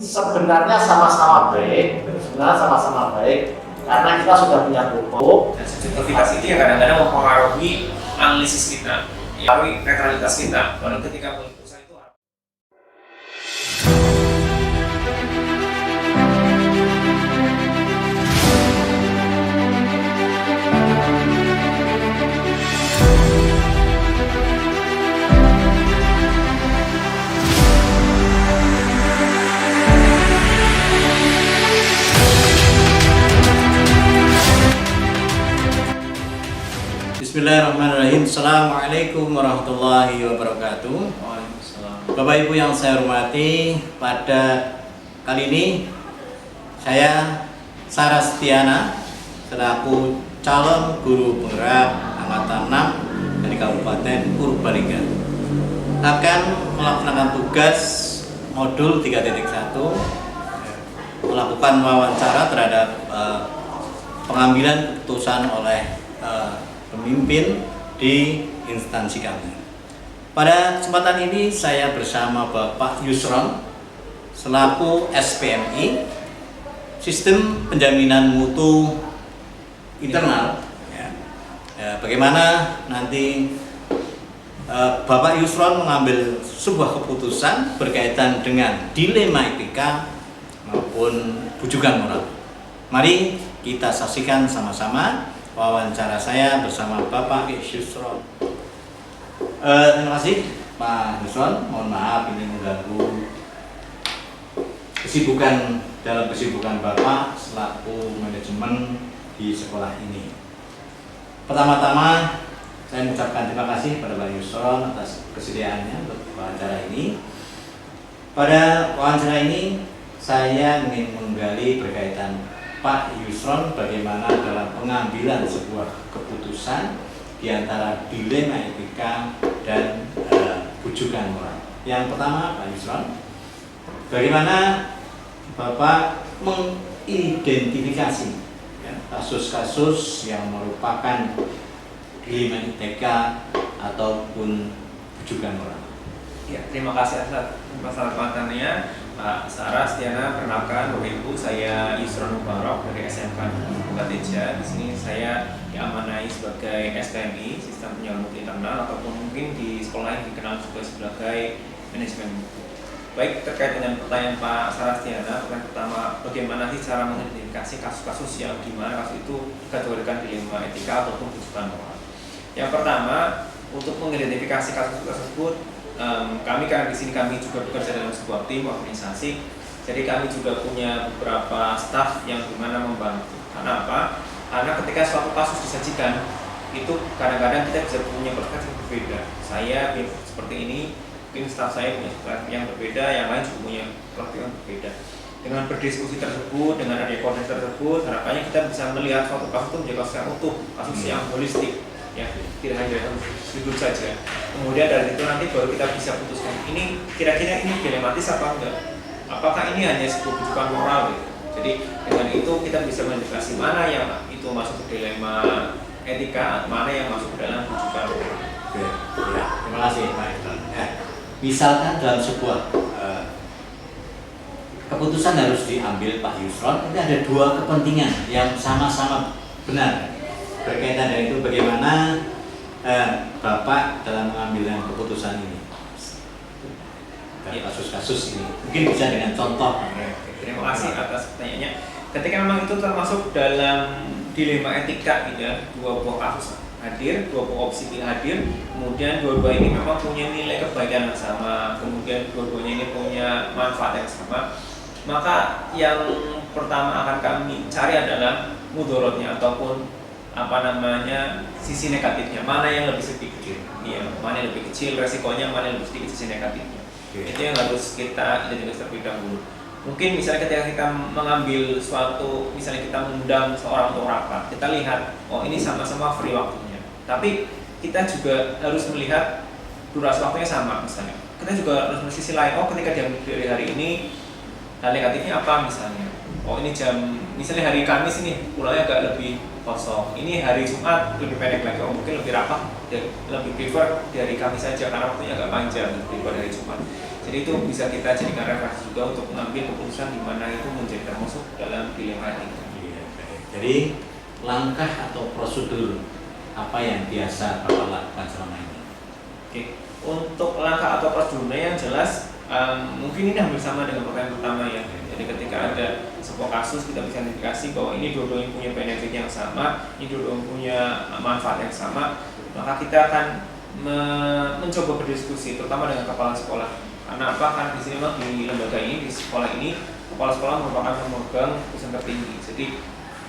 Sebenarnya sama-sama baik, karena kita sudah punya buku. Dan subjektivitas itu yang kadang-kadang mempengaruhi analisis kita, mempengaruhi netralitas kita. Kalau ketika putusan itu Bismillahirrahmanirrahim. Assalamualaikum warahmatullahi wabarakatuh. Bapak Ibu yang saya hormati, pada kali ini saya Sarah Setiana selaku calon guru penggerak angkatan 6 dari Kabupaten Purbalingga akan melaksanakan tugas modul 3.1 melakukan wawancara terhadap pengambilan keputusan oleh pemimpin di instansi kami. Pada kesempatan ini saya bersama Bapak Yusron selaku SPMI Sistem Penjaminan Mutu Internal. Bagaimana nanti Bapak Yusron mengambil sebuah keputusan berkaitan dengan dilema etika maupun bujukan moral. Mari kita saksikan sama-sama wawancara saya bersama Bapak Yusron. Terima kasih Pak Yusron. Mohon maaf ini mengganggu kesibukan Bapak selaku manajemen di sekolah ini. Pertama-tama saya mengucapkan terima kasih pada Pak Yusron atas kesediaannya untuk wawancara ini. Pada wawancara ini saya ingin menggali berkaitan Pak Yusron bagaimana dalam pengambilan sebuah keputusan di antara dilema etika dan bujukan moral. Yang pertama, Pak Yusron, bagaimana Bapak mengidentifikasi kasus-kasus yang merupakan dilema etika ataupun bujukan moral? Ya, terima kasih atas kesempatannya. Pak Sarah Setiana, perkenalkan Bapak Ibu, saya Yusron Mubarok dari SMK Bukateja. Di sini saya diamanai sebagai SPMI, Sistem Penjualan Mutu Internal, ataupun mungkin di sekolah yang dikenal juga sebagai manajemen mutu. Baik, terkait dengan pertanyaan Pak Sarah Setiana, pertanyaan pertama, bagaimana sih cara mengidentifikasi kasus-kasus yang di mana kasus itu dikategorikan dilema etika ataupun bujukan moral? Yang pertama, untuk mengidentifikasi kasus tersebut, kami karena di sini kami juga bekerja dalam sebuah tim organisasi, jadi kami juga punya beberapa staf yang dimana membantu. Karena apa? Karena ketika suatu kasus disajikan, itu kadang-kadang kita bisa punya perspektif yang berbeda. Saya seperti ini, mungkin staf saya punya perspektif yang berbeda, yang lain juga punya perspektif yang berbeda. Dengan berdiskusi tersebut, dengan ada koordinasi tersebut, harapannya kita bisa melihat suatu kasus itu menjadi kasus yang utuh, kasus yang holistik. Ya, tidak hanya dari sudut saja. Kemudian dari itu nanti baru kita bisa putuskan ini kira-kira ini dilematis apa enggak. Apakah ini hanya sebuah bujukan moral gitu. Jadi dengan itu kita bisa mengidentifikasi mana yang itu masuk ke dilema etika, mana yang masuk ke dalam bujukan moral. Oke, ya, terima kasih Pak Yusron. Misalkan dalam sebuah keputusan harus diambil Pak Yusron, ini ada dua kepentingan yang sama-sama benar. Berkaitan dengan itu bagaimana Bapak dalam mengambil keputusan ini dari kasus-kasus ini, mungkin bisa dengan contoh. Terima kasih atas pertanyaannya. Ketika memang itu termasuk dalam dilema etika gitu ya, dua buah kasus hadir, dua buah opsi hadir, kemudian dua-dua ini memang punya nilai kebaikan yang sama, kemudian dua-duanya ini punya manfaat yang sama, maka yang pertama akan kami cari adalah mudorotnya ataupun sisi negatifnya, mana yang lebih sedikit, ya, mana yang lebih kecil resikonya, mana yang lebih sedikit sisi negatifnya. Itu yang harus kita identifikasi terlebih dahulu. Mungkin misalnya ketika kita mengambil suatu, misalnya kita mengundang seorang untuk rapat, kita lihat, oh ini sama-sama free waktunya, tapi kita juga harus melihat durasi waktunya sama misalnya. Kita juga harus melihat sisi lain, oh ketika dia dari hari ini, hal negatifnya apa misalnya? Oh ini misalnya hari Kamis ini pulangnya agak lebih kosong. Ini hari Jumat lebih pendek lagi, oh mungkin lebih rapat, lebih prefer dari Kamis saja karena waktunya agak panjang daripada hari Jumat. Jadi itu bisa kita jadikan referensi juga untuk mengambil keputusan di mana itu menjadi termasuk dalam dilema etika. Iya, baik. Jadi langkah atau prosedur apa yang biasa Bapak lakukan selama ini? Oke, untuk langkah atau prosedurnya yang jelas mungkin ini hampir sama dengan pertanyaan pertama ya. Jadi ketika ada sebuah kasus kita bisa identifikasi bahwa ini dua-duanya punya benefit yang sama, ini dua-duanya punya manfaat yang sama, maka kita akan mencoba berdiskusi terutama dengan kepala sekolah. Karena apa? Karena di sini memang di lembaga ini, di sekolah ini, kepala sekolah merupakan pemegang keputusan tertinggi. Jadi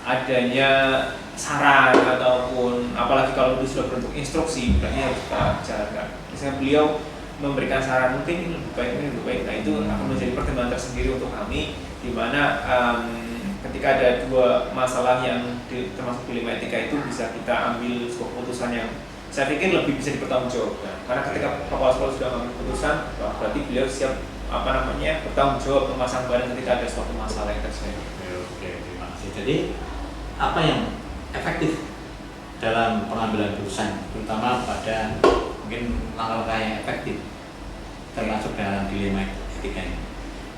adanya saran ataupun apalagi kalau itu sudah bentuk instruksi, berarti harus kita jalankan. Misalnya beliau memberikan saran mungkin ini lebih baik, ini lebih baik. Nah itu akan menjadi pertimbangan tersendiri untuk kami, di mana ketika ada dua masalah yang termasuk dilema etika itu bisa kita ambil sebuah keputusan yang saya pikir lebih bisa dipertanggungjawabkan. Karena ketika kepala sekolah sudah mengambil keputusan, berarti beliau siap bertanggung jawab memasang badan ketika ada suatu masalah yang terjadi. Oke, terima kasih. Jadi apa yang efektif dalam pengambilan keputusan, terutama pada mungkin langkah-langkah yang efektif termasuk dalam dilema etika ini?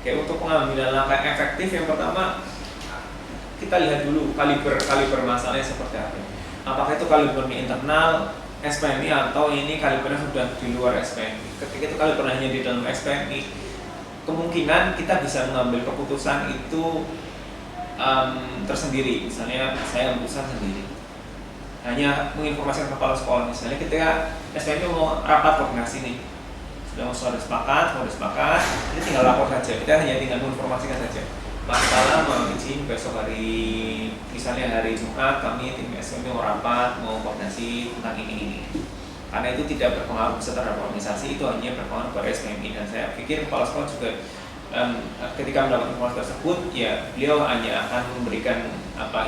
Oke, untuk pengambilan langkah efektif yang pertama kita lihat dulu kaliber masalahnya seperti apa. Apakah itu kalibernya internal SPMI atau ini kalibernya sudah di luar SPMI. Ketika itu kalibernya hanya di dalam SPMI, kemungkinan kita bisa mengambil keputusan itu tersendiri. Misalnya saya keputusan sendiri, hanya menginformasikan kepala sekolah. Misalnya ketika SPMI mau rapat koordinasi nih, sudah sepakat, ini tinggal lapor saja. Kita hanya tinggal menginformasikan saja. Masalah mau izin besok hari, misalnya hari Jumat kami tim SPMI mau rapat, mau koordinasi tentang ini. Karena itu tidak berpengaruh terhadap organisasi, itu hanya berpengaruh pada SPMI. Dan saya pikir kepala sekolah juga ketika mendapat informasi tersebut, ya beliau hanya akan memberikan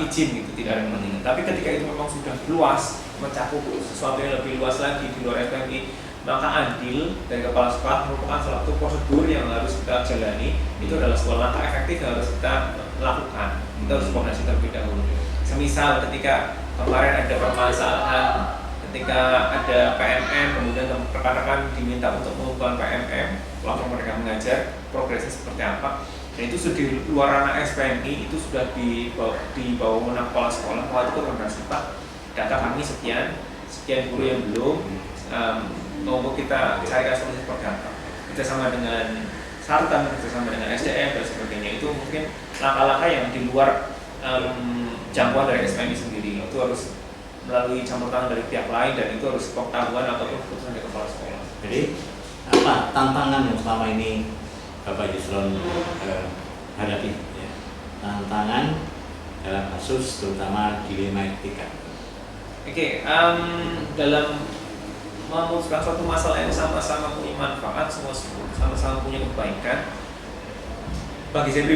izin gitu, tidak ada kepentingan. Tapi ketika itu memang sudah luas, mencakup sesuatu yang lebih luas lagi di luar SPMI, maka andil dari kepala sekolah merupakan suatu prosedur yang harus kita jalani. Itu adalah sebuah langkah efektif yang harus kita lakukan. Kita harus koordinasi terlebih dahulu. Semisal ketika kemarin ada permasalahan, ketika ada PMM, kemudian rekan-rekan diminta untuk mengubah PMM, langsung mereka mengajar progresnya seperti apa. Dan itu sudah di luar ranah SPMI, itu sudah di bawah wewenang kepala sekolah. Wah, itu koordinasi Pak, data kami sekian guru yang belum, mau kita carikan solusi seperti apa, kerjasama dengan Sartan, kerjasama dengan SDM dan sebagainya. Itu mungkin langkah-langkah yang di luar jangkauan dari SPMI sendiri. Itu harus melalui campur tangan dari pihak lain, dan itu harus pengetahuan ataupun keputusan dari kepala sekolah. Jadi apa tantangan yang selama ini Bapak Yusron hadapi ya? Tantangan dalam kasus terutama dilema etika. Oke, dalam memutuskan suatu masalah yang sama-sama punya manfaat, semua sama-sama punya kebaikan. Bagi saya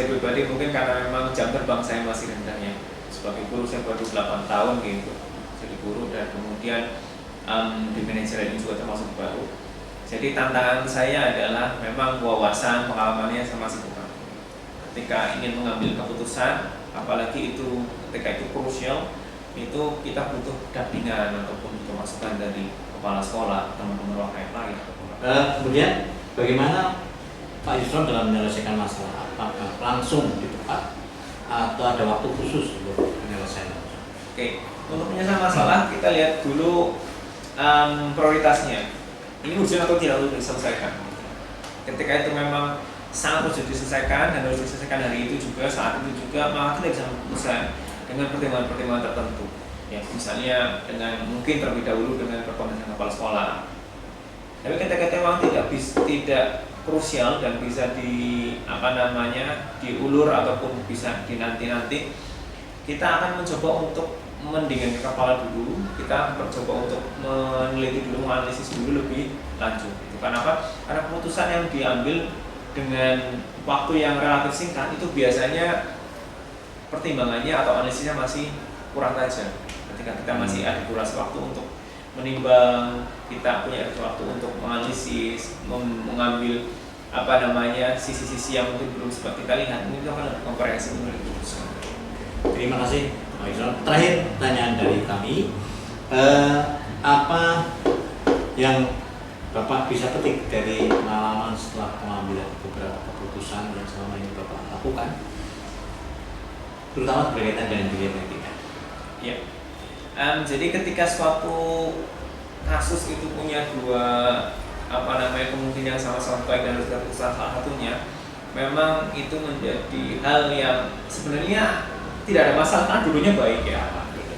pribadi mungkin karena memang jam terbang saya masih rendahnya. Sebagai guru saya baru 8 tahun gitu jadi guru, dan kemudian di manajer ini juga termasuk baru. Jadi tantangan saya adalah memang wawasan pengalamannya saya masih kurang. Ketika ingin mengambil keputusan, apalagi itu ketika itu krusial, itu kita butuh dampingan ataupun butuh masukan dari kepala sekolah, teman-teman yang lain. Kemudian bagaimana Pak Yusron dalam menyelesaikan masalah? Apakah langsung di tempat atau ada waktu khusus untuk penyelesaian? Oke, untuk menyelesaikan masalah kita lihat dulu prioritasnya. Ini urgent atau tidak harus diselesaikan. Ketika itu memang sangat urgent diselesaikan dan harus diselesaikan hari itu juga, saat itu juga, maka kita bisa memutuskan dengan pertimbangan-pertimbangan tertentu. Ya, misalnya dengan mungkin terlebih dahulu dengan berkoordinasi dengan kepala sekolah. Tapi ketika memang tidak krusial dan bisa diulur ataupun bisa dinanti-nanti, kita akan mencoba untuk mendingan ke kepala dulu. Kita mencoba untuk meneliti dulu, menganalisis dulu lebih lanjut. Itu kenapa? Karena keputusan yang diambil dengan waktu yang relatif singkat itu biasanya pertimbangannya atau analisisnya masih kurang tajam. Ketika kita masih ada durasi waktu untuk menimbang, kita punya waktu untuk menganalisis, mengambil sisi-sisi yang mungkin belum sempat kita lihat, ini akan lebih komprehensif menurut keputusan. Terima kasih Pak Yusron. Terakhir pertanyaan dari kami, apa yang Bapak bisa petik dari pengalaman setelah pengambilan beberapa keputusan yang selama ini Bapak lakukan, terutama berkaitan dengan dunia pendidikan? Ya. Jadi ketika suatu kasus itu punya dua kemungkinan yang sama-sama baik dan harus keputusan salah satunya, memang itu menjadi hal yang sebenarnya tidak ada masalah karena dulunya baik ya.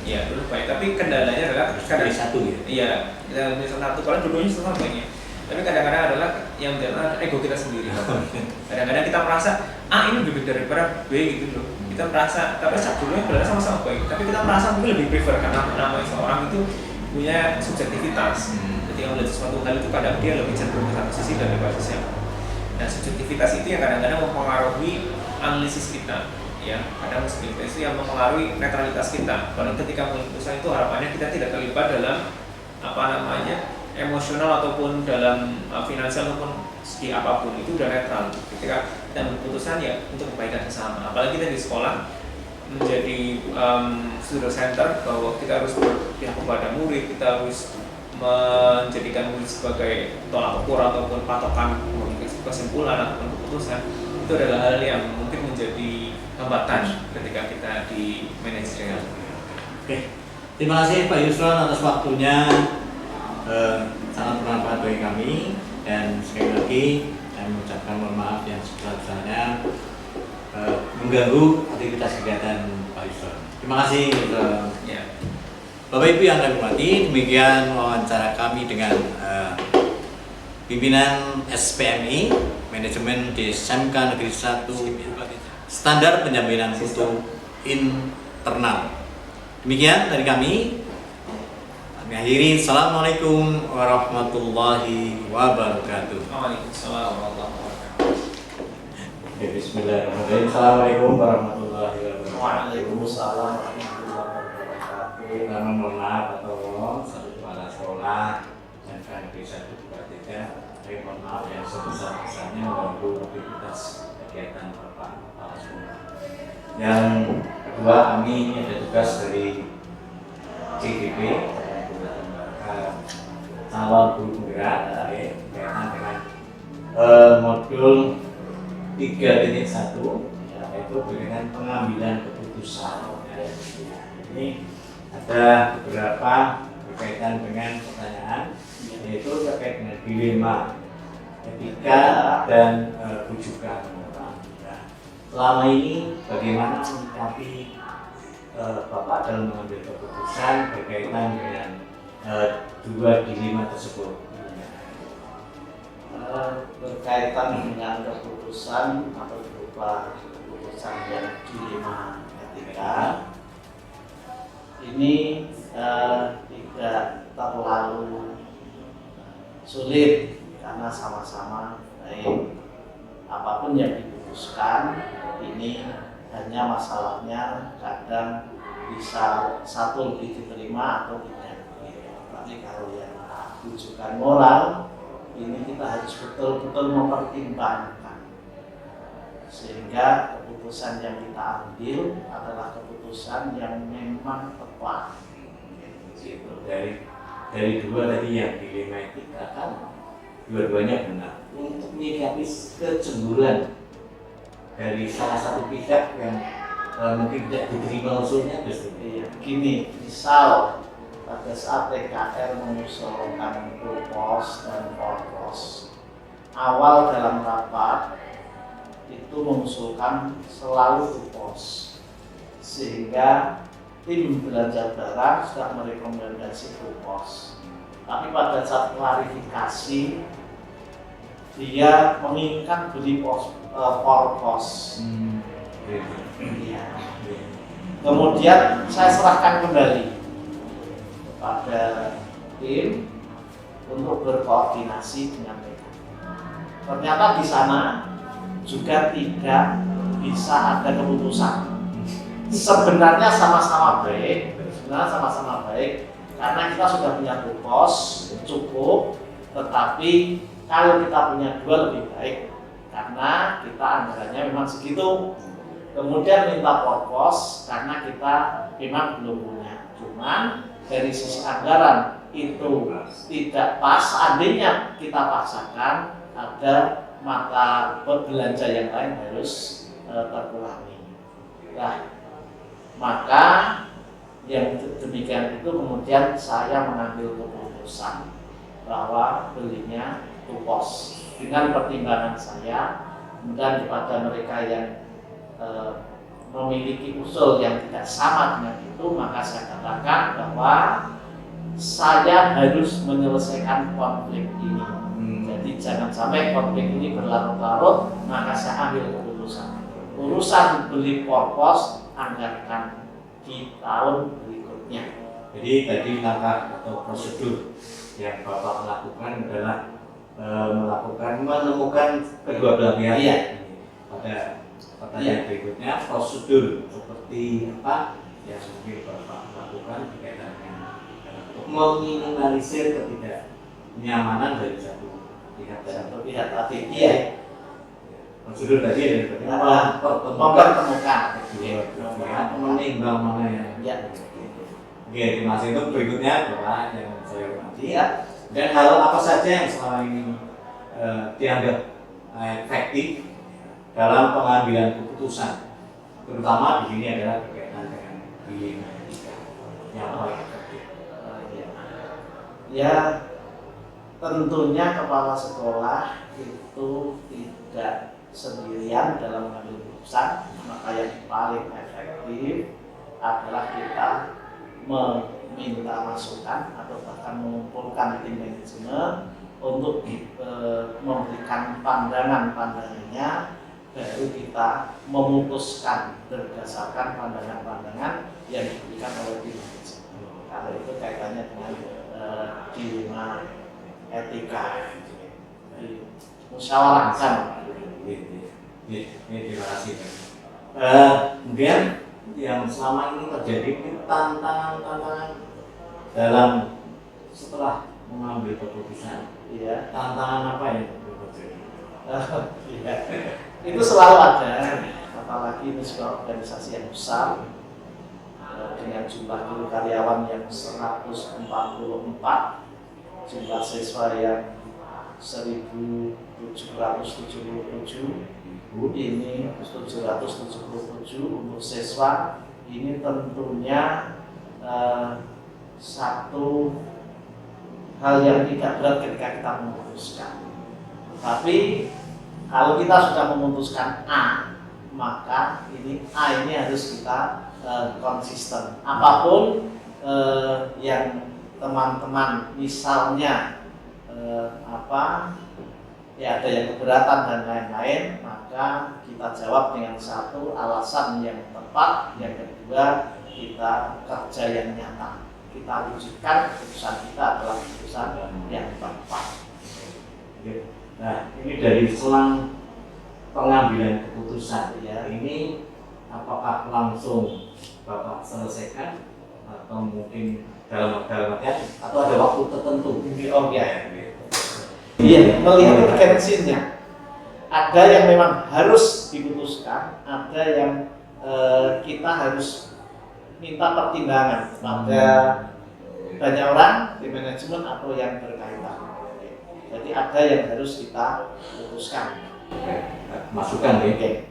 Ya, dulu baik, tapi kendalanya adalah Dari satu ya? Iya, kita bisa satu kalau dulunya sama baiknya. Tapi kadang-kadang adalah yang adalah ego kita sendiri. Kadang-kadang kita merasa ini lebih daripada B gitu loh. Kita merasa, tapi dulunya sebenarnya sama-sama baik, tapi kita merasa mungkin lebih prefer karena namanya seorang itu punya subjektivitas. Ketika melihat sesuatu hal itu kadang dia lebih cenderung ke satu sisi daripada sisi yang lain. Nah, subjektivitas itu yang kadang-kadang mempengaruhi analisis kita. Ya, kadang subjektivitas itu yang mempengaruhi netralitas kita. Kalau ketika keputusan itu harapannya kita tidak terlibat dalam emosional ataupun dalam finansial ataupun segi apapun, itu udah netral. Ketika kita berkeputusan ya untuk kebaikan bersama. Apalagi kita di sekolah menjadi student center bahwa kita harus berpihak kepada murid, kita harus menjadikan murid sebagai tolak ukur ataupun patokan kesimpulan ataupun keputusan. Itu adalah hal yang mungkin menjadi hambatan ketika kita di manajerial. Oke, terima kasih Pak Yusron atas waktunya, sangat bermanfaat bagi kami, dan sekali lagi saya mengucapkan mohon maaf yang sebesar-besarnya mengganggu aktivitas kegiatan Pak Yusron. Terima kasih Yusron. Ya. Bapak Ibu yang kami hormati, demikian wawancara kami dengan pimpinan SPMI, Manajemen di SMK Negeri 1, Standar Penjaminan Mutu Internal. Demikian dari kami. Kami akhiri. Assalamualaikum warahmatullahi wabarakatuh. Waalaikumsalam warahmatullahi wabarakatuh. Bismillahirrahmanirrahim. Assalamualaikum warahmatullahi wabarakatuh. Waalaikumsalam warahmatullahi wabarakatuh. Kami mohon maaf atau kepala sekolah SMK Negeri 1 Bupatiga. Kami mohon maaf yang sebesar-besarnya mengganggu aktivitas kegiatan Bapak kepala sekolah. Yang kedua, kami ada tugas dari CGP, calon guru penggerak, berkaitan dengan modul 3.1, yaitu berkaitan pengambilan keputusan. Ini ada beberapa berkaitan dengan pertanyaan, yaitu terkait dengan dilema etika dan rujukan. Selama ini bagaimana menyikapi Bapak dalam mengambil keputusan berkaitan dengan dua dilema tersebut? Berkaitan dengan keputusan atau berupa keputusan yang dilema etika, ini tidak terlalu sulit karena sama-sama baik. Apapun yang diputuskan ini hanya masalahnya kadang bisa satu lebih diterima atau tidak. Tapi kalau yang rujukan moral ini kita harus betul-betul mempertimbangkan sehingga keputusan yang kita ambil adalah keputusan yang memang tepat. Gitu. Dari dua tadi yang dilema etika kan dua-duanya benar. Untuk menyikapi kecemburuan dari salah satu pihak yang mungkin tidak diterima usulnya, Gini, misal pada saat TKR mengusulkan propos dan forpos, awal dalam rapat itu mengusulkan selalu propos, sehingga tim belanja barang sudah merekomendasi propos. Tapi pada saat klarifikasi dia menginginkan beli forpos. Ya. Kemudian saya serahkan kembali kepada tim untuk berkoordinasi dengan mereka. Ternyata di sana juga tidak bisa ada keputusan. Sebenarnya sama-sama baik, karena kita sudah punya propos cukup, tetapi kalau kita punya dua lebih baik karena kita anggarannya memang segitu. Kemudian minta propos karena kita memang belum punya. Cuman dari sisi anggaran itu tidak pas, seandainya kita paksakan, ada mata belanja yang lain harus terkurangi. Nah, maka yang demikian itu kemudian saya mengambil keputusan bahwa belinya to pos dengan pertimbangan saya. Kemudian kepada mereka yang memiliki usul yang tidak sama dengan itu, maka saya katakan bahwa saya harus menyelesaikan konflik ini. Jadi jangan sampai konflik ini berlarut-larut, maka saya ambil keputusan. Urusan beli porpos anggarkan di tahun berikutnya. Jadi tadi langkah atau prosedur yang Bapak lakukan adalah menemukan kedua belah pihak. Iya. Pada pertanyaan berikutnya, prosedur seperti apa yang mungkin Bapak lakukan berkaitan dengan untuk meminimalisir ketidaknyamanan dari satu pihak tadi. Iya. Prosedur tadi adalah mempertemukan menimbang mana yang. Ya. Oke, terima kasih. Untuk berikutnya Bapak yang saya hormati. Iya. Dan hal apa saja yang selama ini dianggap efektif dalam pengambilan keputusan, terutama di sini adalah berkaitan dengan bilik etika yang paling efektif. Ya, tentunya kepala sekolah itu tidak sendirian dalam mengambil keputusan, maka yang paling efektif adalah kita meminta masukan atau bahkan mengumpulkan tim manajemen untuk memberikan pandangan-pandangannya, baru kita memutuskan berdasarkan pandangan-pandangan yang diberikan oleh tim manajemen. Kalau itu kaitannya dengan dilema etika, musyawarahkan. Terima kasih. Kemudian yang selama ini terjadi ini tantangan dalam setelah mengambil keputusan. Iya. Tantangan apa yang terjadi? Iya. Itu selalu ada, apalagi ini sebuah organisasi yang besar dengan jumlah guru karyawan yang 144, jumlah siswa yang 1.777, ini 777 untuk siswa. Ini tentunya satu hal yang tidak berat ketika kita memutuskan. Tapi kalau kita sudah memutuskan A, maka A ini harus kita konsisten. Apapun yang teman-teman misalnya ya ada yang keberatan dan lain-lain, maka kita jawab dengan satu alasan yang tepat. Yang kedua, kita kerja yang nyata. Kita wujudkan keputusan kita adalah keputusan yang tepat. Nah, ini dari selang pengambilan keputusan Ya. ini apakah langsung Bapak selesaikan atau mungkin dalam artian atau ada waktu tertentu? Oh ya. Iya, melihat urgensinya. Ada yang memang harus diputuskan, ada yang kita harus minta pertimbangan pada banyak orang di manajemen atau yang berkaitan. Jadi ada yang harus kita putuskan. Masukan ya? Oke.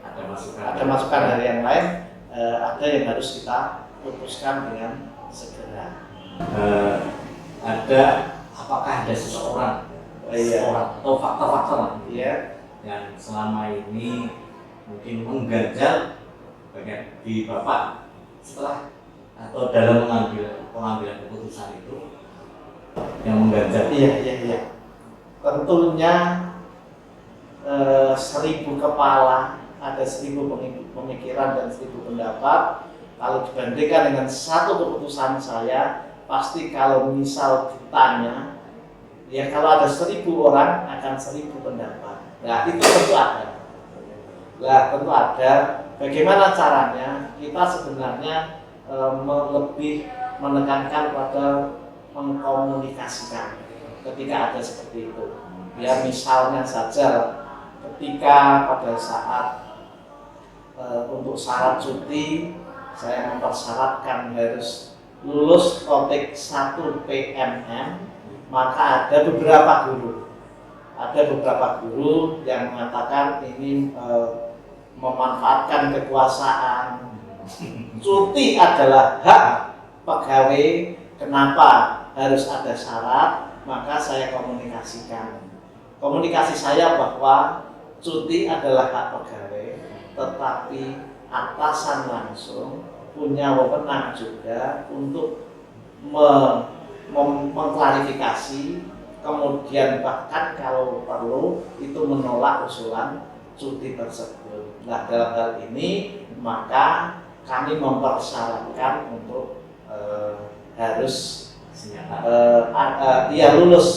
Ada masukan dari yang lain, ada yang harus kita putuskan dengan segera. Apakah ada seseorang Iya. atau faktor-faktor Iya. yang selama ini mungkin mengganjal bagian di Bapak setelah atau dalam pengambilan keputusan itu yang mengganjal? Iya. Tentunya 1000 kepala, ada 1000 pemikiran dan 1000 pendapat. Kalau dibandingkan dengan satu keputusan saya, pasti kalau misal ditanya, ya kalau ada 1000 orang akan 1000 pendapat. Nah itu tentu ada. Tentu ada. Bagaimana caranya? Kita sebenarnya lebih menekankan pada mengkomunikasikan ketika ada seperti itu. Ya misalnya saja ketika pada saat untuk syarat cuti saya mempersyaratkan harus lulus topik 1 PMM, maka ada beberapa guru yang mengatakan ini memanfaatkan kekuasaan. Cuti adalah hak pegawai. Kenapa harus ada syarat? Maka saya komunikasikan. Komunikasi saya bahwa cuti adalah hak pegawai, tetapi atasan langsung punya wewenang juga untuk mengklarifikasi, kemudian bahkan kalau perlu itu menolak usulan cuti tersebut. Nah, dalam hal ini maka kami mempersyaratkan untuk harus lulus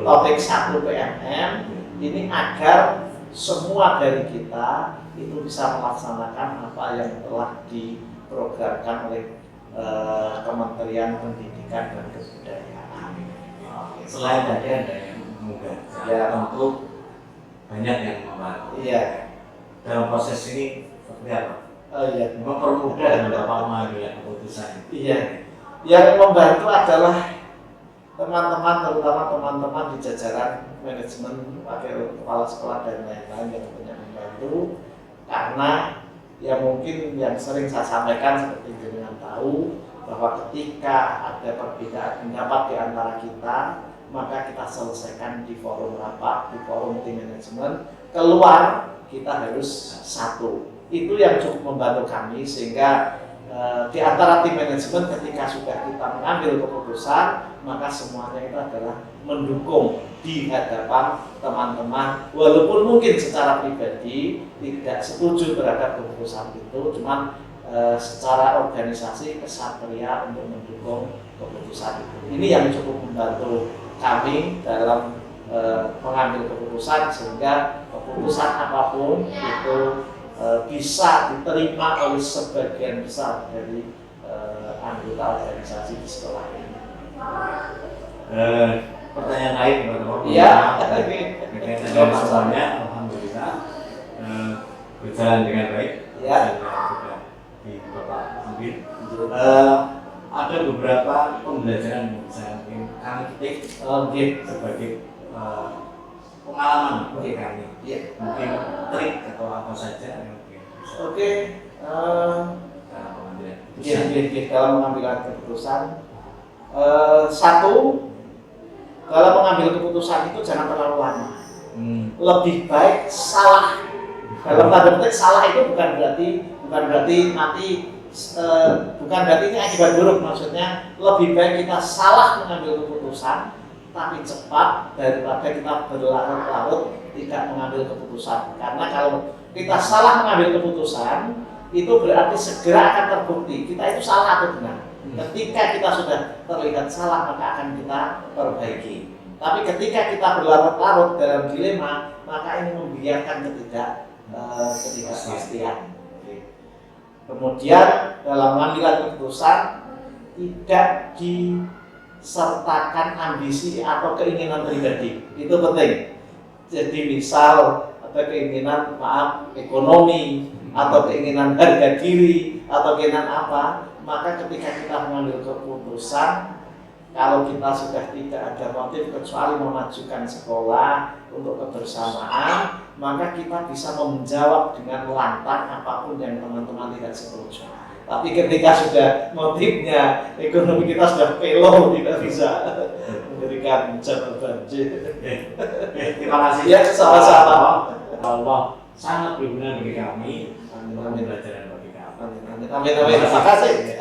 topik 1 PMM ini agar semua dari kita itu bisa melaksanakan apa yang telah diprogramkan oleh Kementerian Pendidikan dan Kebudayaan. Selain tadi ada yang mudah, ya tentu banyak yang membantu. Iya. Dalam proses ini seperti apa? Oh iya. Mempermudah Bapak mengambil keputusan. Iya. Yang membantu adalah teman-teman, terutama teman-teman di jajaran manajemen, wakil kepala sekolah dan lain-lain yang banyak membantu, karena ya mungkin yang sering saya sampaikan seperti jenengan tahu bahwa ketika ada perbedaan pendapat di antara kita, maka kita selesaikan di forum rapat, di forum tim manajemen, keluar kita harus satu. Itu yang cukup membantu kami sehingga di antara tim manajemen ketika sudah kita mengambil keputusan, maka semuanya itu adalah mendukung di hadapan teman-teman, walaupun mungkin secara pribadi tidak setuju terhadap keputusan itu, cuman secara organisasi kesatria untuk mendukung keputusan itu. Ini yang cukup membantu kami dalam mengambil keputusan sehingga keputusan apapun itu bisa diterima oleh sebagian besar dari anggota organisasi di sekolah ini. Pertanyaan lain Bapak? Iya. Berkaitan dengan semuanya, alhamdulillah berjalan dengan baik. Iya. Sudah di Bapak ambil. Ada beberapa pembelajaran yang bisa kami petik sebagai pengalaman bagi kami. Iya. Mungkin trik atau apa saja yang mungkin bisa. Oke. Dalam mengambil keputusan, satu, dalam mengambil keputusan itu jangan terlalu lama. Lebih baik salah. Dalam tanda petik salah itu bukan berarti nanti bukan berarti ini akibat buruk, maksudnya lebih baik kita salah mengambil keputusan tapi cepat daripada kita berlarut-larut tidak mengambil keputusan. Karena kalau kita salah mengambil keputusan itu berarti segera akan terbukti kita itu salah atau benar. Ketika kita sudah terlihat salah maka akan kita perbaiki. Tapi ketika kita berlarut-larut dalam dilema maka ini membiarkan ketidakpastian. Kemudian dalam mengambil keputusan tidak disertakan ambisi atau keinginan pribadi. Itu penting. Jadi misal ada keinginan ekonomi atau keinginan harga diri atau keinginan apa, maka ketika kita mengambil keputusan kalau kita sudah tidak ada motif kecuali memajukan sekolah untuk kebersamaan, maka kita bisa menjawab dengan lantang apapun yang teman-teman tidak setuju. Tapi ketika sudah motifnya ekonomi kita sudah pelo, tidak bisa memberikan jawaban. Terima kasih. Ya, sama-sama. Allah sangat berguna bagi kami, pembelajaran bagi kami. Amin. Terima kasih.